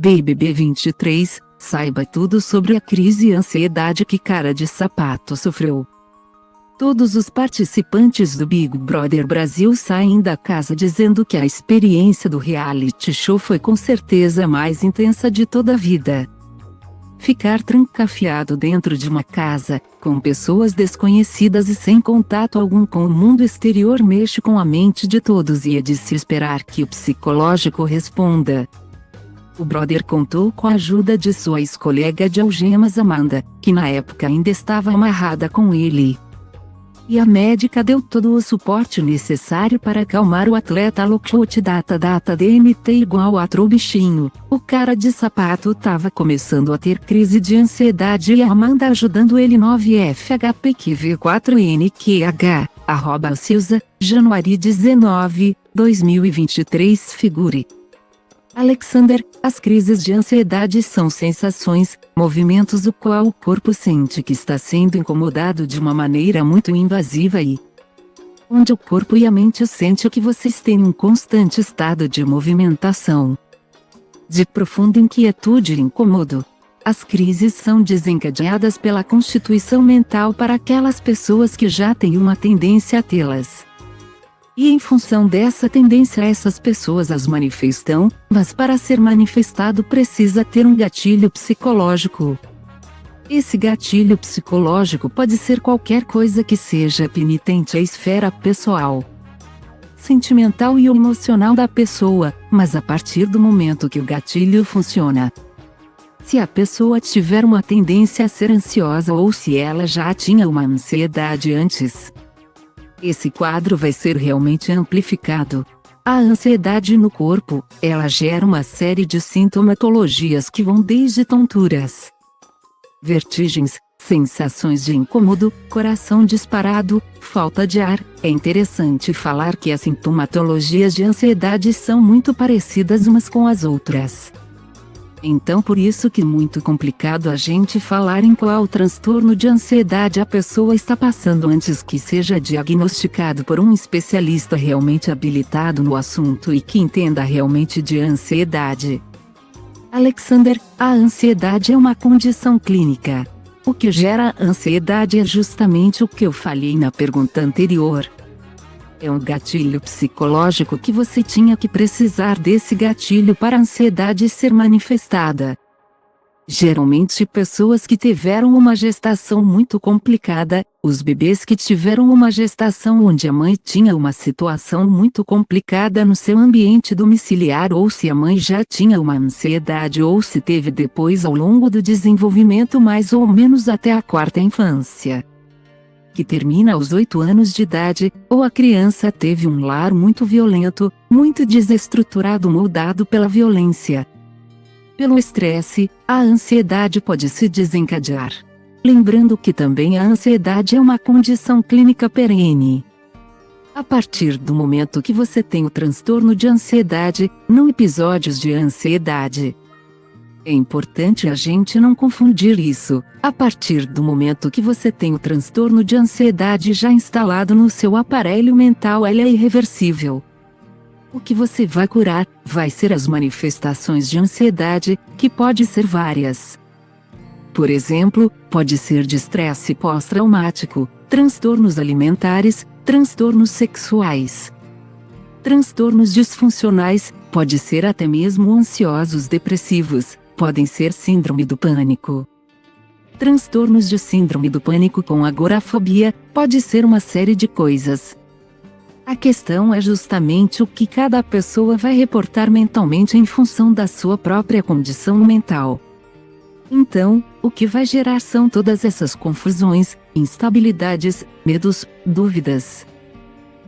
BBB 23, saiba tudo sobre a crise e ansiedade que Cara de Sapato sofreu. Todos os participantes do Big Brother Brasil saem da casa dizendo que a experiência do reality show foi com certeza a mais intensa de toda a vida. Ficar trancafiado dentro de uma casa, com pessoas desconhecidas e sem contato algum com o mundo exterior mexe com a mente de todos e é de se esperar que o psicológico responda. O brother contou com a ajuda de sua ex-colega de algemas Amanda, que na época ainda estava amarrada com ele. E a médica deu todo o suporte necessário para acalmar o atleta loucote. Data DMT igual a outro bichinho. O Cara de Sapato tava começando a ter crise de ansiedade e a Amanda ajudando ele. 9FHPQV4NQH, @Silza, Januário 19, 2023. Figure. Alexander, as crises de ansiedade são sensações, movimentos o qual o corpo sente que está sendo incomodado de uma maneira muito invasiva e onde o corpo e a mente sentem que você está em um constante estado de movimentação, de profunda inquietude e incômodo. As crises são desencadeadas pela constituição mental para aquelas pessoas que já têm uma tendência a tê-las. E em função dessa tendência essas pessoas as manifestam, mas para ser manifestado precisa ter um gatilho psicológico. Esse gatilho psicológico pode ser qualquer coisa que seja penitente à esfera pessoal, sentimental e emocional da pessoa, mas a partir do momento que o gatilho funciona. Se a pessoa tiver uma tendência a ser ansiosa ou se ela já tinha uma ansiedade antes, esse quadro vai ser realmente amplificado. A ansiedade no corpo, ela gera uma série de sintomatologias que vão desde tonturas, vertigens, sensações de incômodo, coração disparado, falta de ar. É interessante falar que as sintomatologias de ansiedade são muito parecidas umas com as outras. Então por isso que é muito complicado a gente falar em qual transtorno de ansiedade a pessoa está passando antes que seja diagnosticado por um especialista realmente habilitado no assunto e que entenda realmente de ansiedade. Alexander, a ansiedade é uma condição clínica. O que gera ansiedade é justamente o que eu falei na pergunta anterior. É um gatilho psicológico que você tinha que precisar desse gatilho para a ansiedade ser manifestada. Geralmente pessoas que tiveram uma gestação muito complicada, os bebês que tiveram uma gestação onde a mãe tinha uma situação muito complicada no seu ambiente domiciliar ou se a mãe já tinha uma ansiedade ou se teve depois ao longo do desenvolvimento mais ou menos até a quarta infância, que termina aos 8 anos de idade, ou a criança teve um lar muito violento, muito desestruturado moldado pela violência. Pelo estresse, a ansiedade pode se desencadear. Lembrando que também a ansiedade é uma condição clínica perene. A partir do momento que você tem o transtorno de ansiedade, não episódios de ansiedade. É importante a gente não confundir isso. A partir do momento que você tem o transtorno de ansiedade já instalado no seu aparelho mental, ele é irreversível. O que você vai curar, vai ser as manifestações de ansiedade, que pode ser várias. Por exemplo, pode ser de estresse pós-traumático, transtornos alimentares, transtornos sexuais, transtornos disfuncionais, pode ser até mesmo ansiosos depressivos. Podem ser síndrome do pânico. Transtornos de síndrome do pânico com agorafobia, pode ser uma série de coisas. A questão é justamente o que cada pessoa vai reportar mentalmente em função da sua própria condição mental. Então, o que vai gerar são todas essas confusões, instabilidades, medos, dúvidas.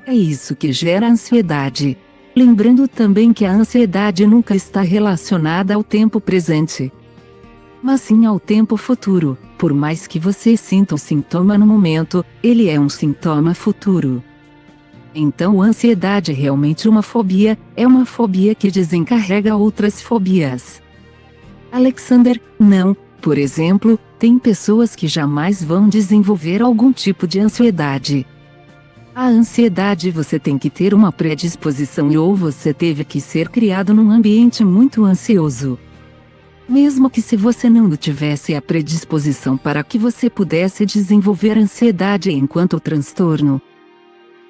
É isso que gera ansiedade. Lembrando também que a ansiedade nunca está relacionada ao tempo presente, mas sim ao tempo futuro. Por mais que você sinta o sintoma no momento, ele é um sintoma futuro. Então a ansiedade é realmente uma fobia, é uma fobia que desencarrega outras fobias. Alexander, não, por exemplo, tem pessoas que jamais vão desenvolver algum tipo de ansiedade. A ansiedade você tem que ter uma predisposição ou você teve que ser criado num ambiente muito ansioso. Mesmo que se você não tivesse a predisposição para que você pudesse desenvolver ansiedade enquanto transtorno,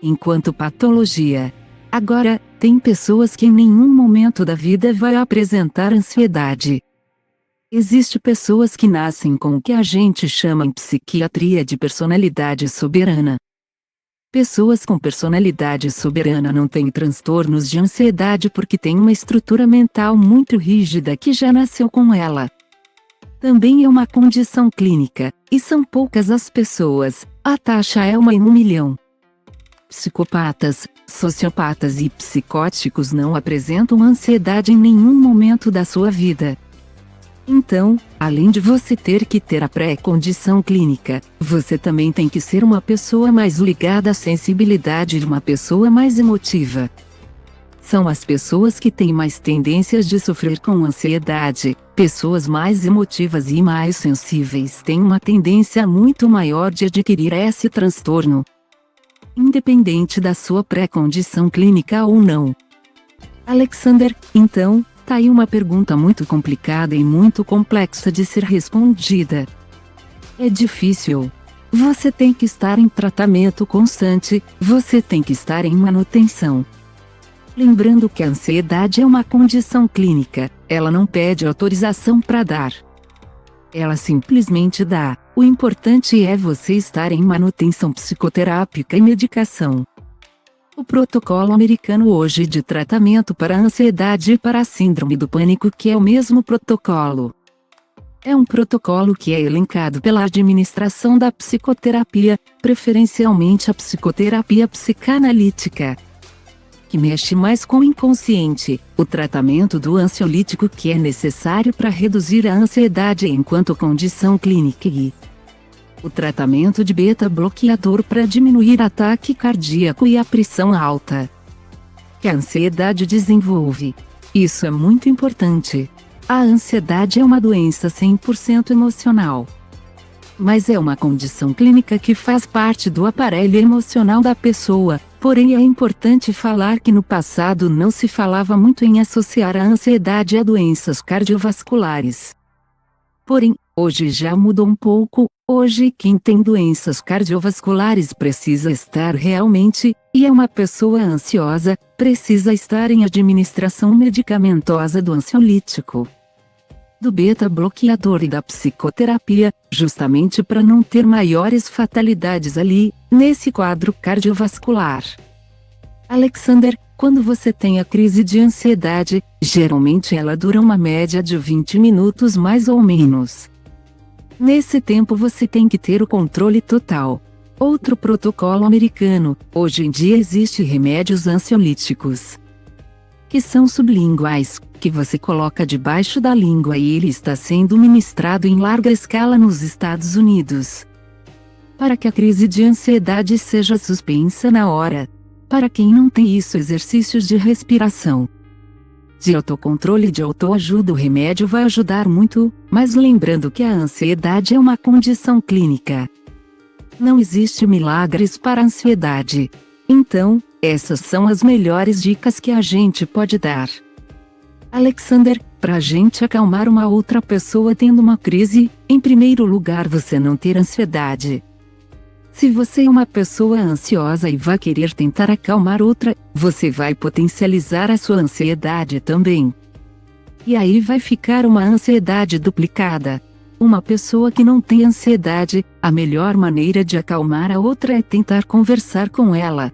enquanto patologia. Agora, tem pessoas que em nenhum momento da vida vai apresentar ansiedade. Existem pessoas que nascem com o que a gente chama em psiquiatria de personalidade soberana. Pessoas com personalidade soberana não têm transtornos de ansiedade porque têm uma estrutura mental muito rígida que já nasceu com ela. Também é uma condição clínica, e são poucas as pessoas, a taxa é 1 em 1 milhão. Psicopatas, sociopatas e psicóticos não apresentam ansiedade em nenhum momento da sua vida. Então, além de você ter que ter a pré-condição clínica, você também tem que ser uma pessoa mais ligada à sensibilidade e uma pessoa mais emotiva. São as pessoas que têm mais tendências de sofrer com ansiedade. Pessoas mais emotivas e mais sensíveis têm uma tendência muito maior de adquirir esse transtorno, independente da sua pré-condição clínica ou não. Alexander, então, tá aí uma pergunta muito complicada e muito complexa de ser respondida. É difícil. Você tem que estar em tratamento constante, você tem que estar em manutenção. Lembrando que a ansiedade é uma condição clínica, ela não pede autorização para dar. Ela simplesmente dá. O importante é você estar em manutenção psicoterápica e medicação. O protocolo americano hoje de tratamento para a ansiedade e para a síndrome do pânico, que é o mesmo protocolo, é um protocolo que é elencado pela administração da psicoterapia, preferencialmente a psicoterapia psicanalítica, que mexe mais com o inconsciente, o tratamento do ansiolítico que é necessário para reduzir a ansiedade enquanto condição clínica e o tratamento de beta-bloqueador para diminuir ataque cardíaco e a pressão alta que a ansiedade desenvolve. Isso é muito importante. A ansiedade é uma doença 100% emocional, mas é uma condição clínica que faz parte do aparelho emocional da pessoa. Porém, é importante falar que no passado não se falava muito em associar a ansiedade a doenças cardiovasculares. Porém, hoje já mudou um pouco. Hoje quem tem doenças cardiovasculares precisa estar realmente, e é uma pessoa ansiosa, precisa estar em administração medicamentosa do ansiolítico, do beta-bloqueador e da psicoterapia, justamente para não ter maiores fatalidades ali, nesse quadro cardiovascular. Alexander, quando você tem a crise de ansiedade, geralmente ela dura uma média de 20 minutos mais ou menos. Nesse tempo você tem que ter o controle total. Outro protocolo americano, hoje em dia existe remédios ansiolíticos, que são sublinguais, que você coloca debaixo da língua e ele está sendo ministrado em larga escala nos Estados Unidos, para que a crise de ansiedade seja suspensa na hora. Para quem não tem isso, exercícios de respiração, de autocontrole e de autoajuda, o remédio vai ajudar muito, mas lembrando que a ansiedade é uma condição clínica. Não existe milagres para a ansiedade. Então, essas são as melhores dicas que a gente pode dar. Alexander, para a gente acalmar uma outra pessoa tendo uma crise, em primeiro lugar você não ter ansiedade. Se você é uma pessoa ansiosa e vai querer tentar acalmar outra, você vai potencializar a sua ansiedade também. E aí vai ficar uma ansiedade duplicada. Uma pessoa que não tem ansiedade, a melhor maneira de acalmar a outra é tentar conversar com ela.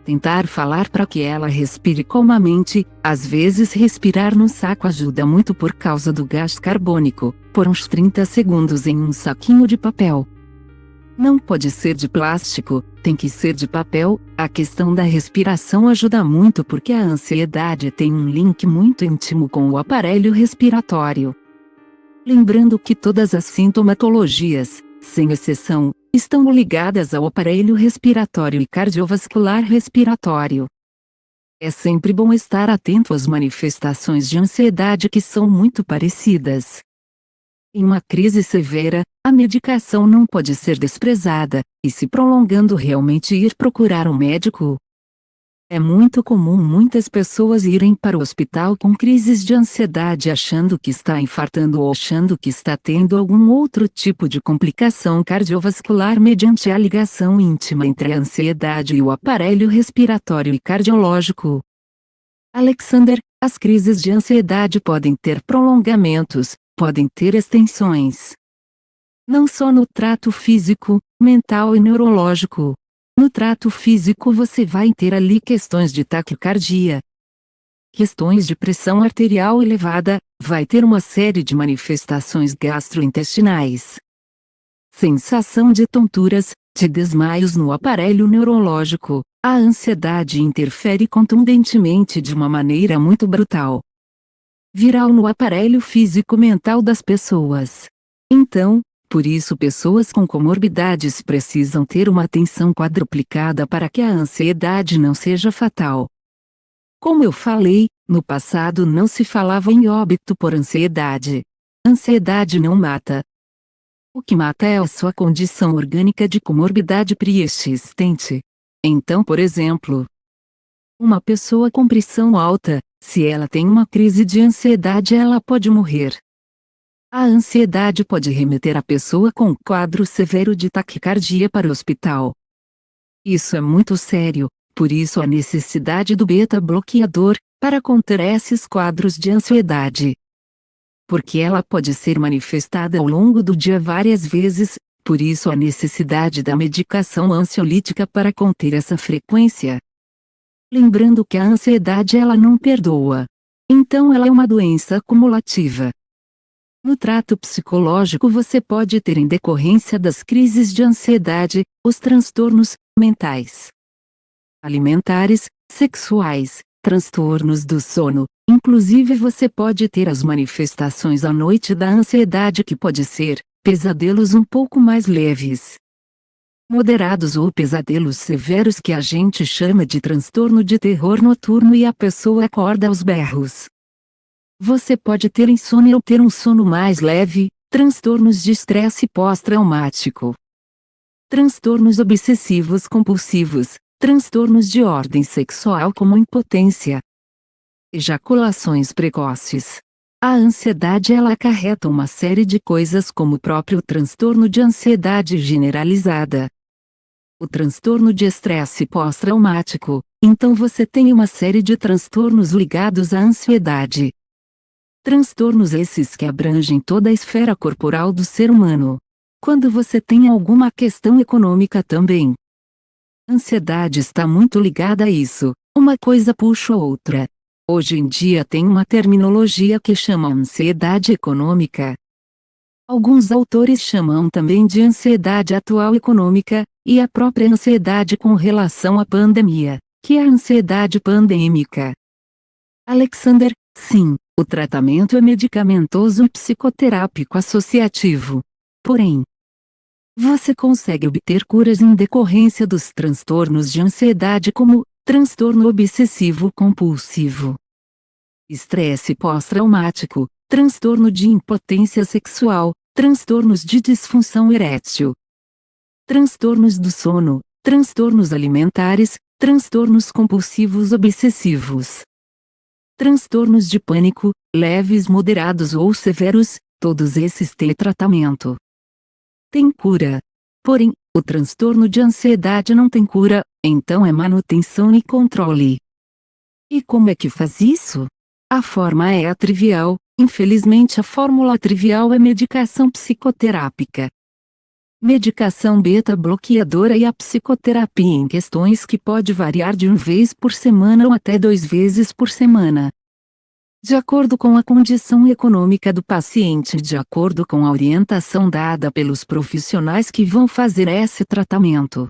Tentar falar para que ela respire calmamente. Às vezes respirar no saco ajuda muito por causa do gás carbônico, por uns 30 segundos em um saquinho de papel. Não pode ser de plástico, tem que ser de papel. A questão da respiração ajuda muito porque a ansiedade tem um link muito íntimo com o aparelho respiratório. Lembrando que todas as sintomatologias, sem exceção, estão ligadas ao aparelho respiratório e cardiovascular respiratório. É sempre bom estar atento às manifestações de ansiedade que são muito parecidas. Em uma crise severa, a medicação não pode ser desprezada, e se prolongando realmente ir procurar um médico. É muito comum muitas pessoas irem para o hospital com crises de ansiedade achando que está infartando ou achando que está tendo algum outro tipo de complicação cardiovascular mediante a ligação íntima entre a ansiedade e o aparelho respiratório e cardiológico. Alexander, as crises de ansiedade podem ter prolongamentos, podem ter extensões. Não só no trato físico, mental e neurológico. No trato físico você vai ter ali questões de taquicardia, questões de pressão arterial elevada, vai ter uma série de manifestações gastrointestinais, sensação de tonturas, de desmaios no aparelho neurológico. A ansiedade interfere contundentemente de uma maneira muito brutal, viral no aparelho físico-mental das pessoas. Então, por isso pessoas com comorbidades precisam ter uma atenção quadruplicada para que a ansiedade não seja fatal. Como eu falei, no passado não se falava em óbito por ansiedade. Ansiedade não mata. O que mata é a sua condição orgânica de comorbidade pré-existente. Então, por exemplo, uma pessoa com pressão alta, se ela tem uma crise de ansiedade, ela pode morrer. A ansiedade pode remeter a pessoa com quadro severo de taquicardia para o hospital. Isso é muito sério, por isso a necessidade do beta-bloqueador, para conter esses quadros de ansiedade. Porque ela pode ser manifestada ao longo do dia várias vezes, por isso a necessidade da medicação ansiolítica para conter essa frequência. Lembrando que a ansiedade ela não perdoa. Então ela é uma doença acumulativa. No trato psicológico você pode ter em decorrência das crises de ansiedade, os transtornos mentais, alimentares, sexuais, transtornos do sono, inclusive você pode ter as manifestações à noite da ansiedade que pode ser, pesadelos um pouco mais leves, moderados ou pesadelos severos que a gente chama de transtorno de terror noturno e a pessoa acorda aos berros. Você pode ter insônia ou ter um sono mais leve, transtornos de estresse pós-traumático, transtornos obsessivos compulsivos, transtornos de ordem sexual como impotência, ejaculações precoces. A ansiedade ela acarreta uma série de coisas como o próprio transtorno de ansiedade generalizada, o transtorno de estresse pós-traumático. Então você tem uma série de transtornos ligados à ansiedade. Transtornos esses que abrangem toda a esfera corporal do ser humano. Quando você tem alguma questão econômica também. Ansiedade está muito ligada a isso, uma coisa puxa a outra. Hoje em dia tem uma terminologia que chama ansiedade econômica. Alguns autores chamam também de ansiedade atual econômica, e a própria ansiedade com relação à pandemia, que é a ansiedade pandêmica. Alexander, sim, o tratamento é medicamentoso e psicoterápico associativo. Porém, você consegue obter curas em decorrência dos transtornos de ansiedade como transtorno obsessivo compulsivo, estresse pós-traumático, transtorno de impotência sexual, transtornos de disfunção erétil, transtornos do sono, transtornos alimentares, transtornos compulsivos obsessivos, transtornos de pânico, leves, moderados ou severos, todos esses têm tratamento. Tem cura. Porém, o transtorno de ansiedade não tem cura, então é manutenção e controle. E como é que faz isso? A forma é a trivial, infelizmente a fórmula trivial é medicação psicoterápica. Medicação beta-bloqueadora e a psicoterapia em questões que pode variar de 1 vez por semana ou até 2 vezes por semana. De acordo com a condição econômica do paciente e de acordo com a orientação dada pelos profissionais que vão fazer esse tratamento.